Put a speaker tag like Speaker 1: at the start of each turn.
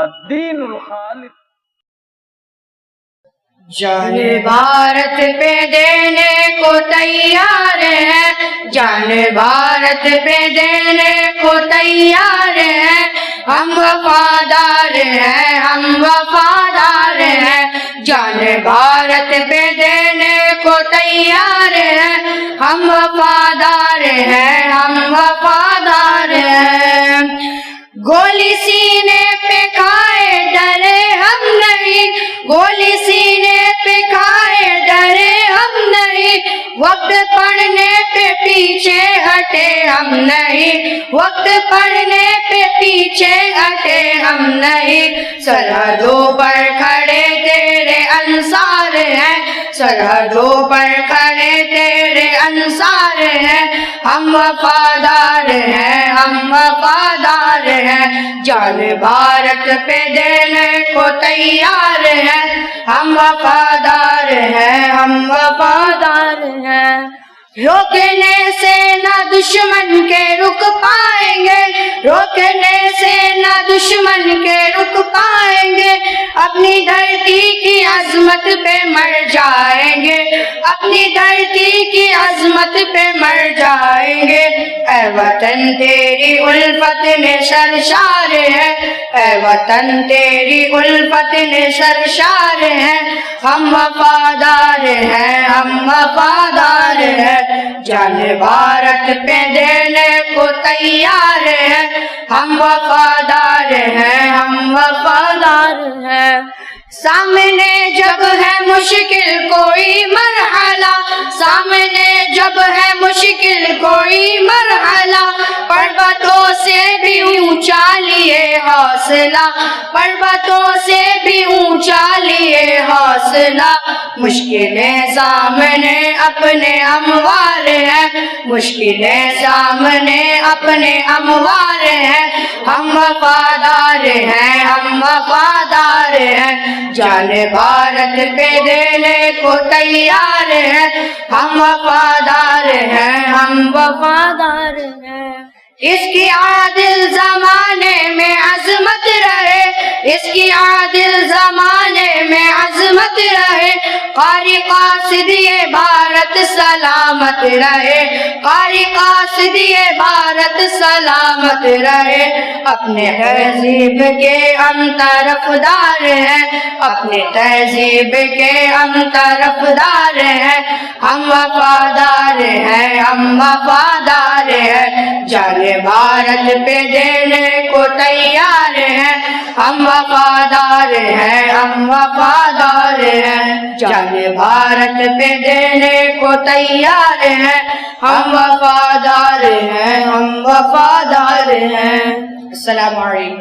Speaker 1: الدین الخالص.
Speaker 2: جان بھارت پہ دینے کو تیار ہے، جان بھارت پہ دینے کو تیار ہے، ہم وفادار ہیں، ہم وفادار ہیں، جان بھارت پہ دینے کو تیار ہے، ہم وفادار ہیں، ہم وفادار ہیں، گولی سینے پہ کھائے ڈرے ہم نہیں، گولی سینے پہ کھائے ڈرے ہم نہیں، وقت پڑھنے پہ پیچھے ہٹے ہم نہیں، وقت پڑھنے پہ پیچھے ہٹے ہم نہیں، سرحدوں پر کھڑے تیرے انصار ہیں، سرحدوں پر کھڑے تیرے انصار ہیں، ہم وفادار ہیں، ہم وفادار ہیں، جان بھارت پہ دینے کو تیار ہیں، ہم وفادار ہیں، ہم وفادار ہیں، روکنے سے نہ دشمن کے رک پائیں گے، روکنے سے نہ دشمن کے رک پائیں گے، اپنی دھرتی کی عظمت پہ مر جائیں گے، اپنی دھرتی کی عظمت پہ مر جائیں گے، اے وطن تیری الفت میں سرشار ہے، اے وطن تیری الفت میں سرشار ہے، ہم وفادار ہیں، ہم وفادار ہیں، جان بھارت پہ دینے کو تیار ہے، ہم وفادار ہیں، ہم وفادار ہیں، سامنے جب ہے مشکل کوئی مرحلہ، سامنے جب ہے مشکل کوئی مرحلہ، پربتوں سے بھی اونچا لیے حوصلہ، پربتوں سے بھی اونچا لیے حوصلہ، مشکلیں سامنے اپنے ہموار ہیں، مشکلیں سامنے اپنے ہموار ہیں، ہم وفادار ہیں، ہم وفادار ہیں، جان بھارت پہ دینے کو تیار ہیں، ہم وفادار ہیں، ہم وفادار ہیں، اس کی عادل زمانے میں عظمت رہے، اس کی عادل زمانے میں عظمت رہے، قاری قاصد یہ بھارت سلامت رہے، قاری قاصد یہ بھارت سلامت رہے، اپنے تہذیب کے ہم طرفدار ہیں، اپنے تہذیب کے ہم طرفدار ہیں، ہم وفادار ہیں، ہم وفادار ہیں، جان بھارت پہ دینے کو تیار ہیں، ہم وفادار ہیں، ہم وفادار ہیں، جان بھارت پہ دینے کو تیار ہیں، ہم وفادار ہیں، ہم وفادار ہیں، السلام علیکم۔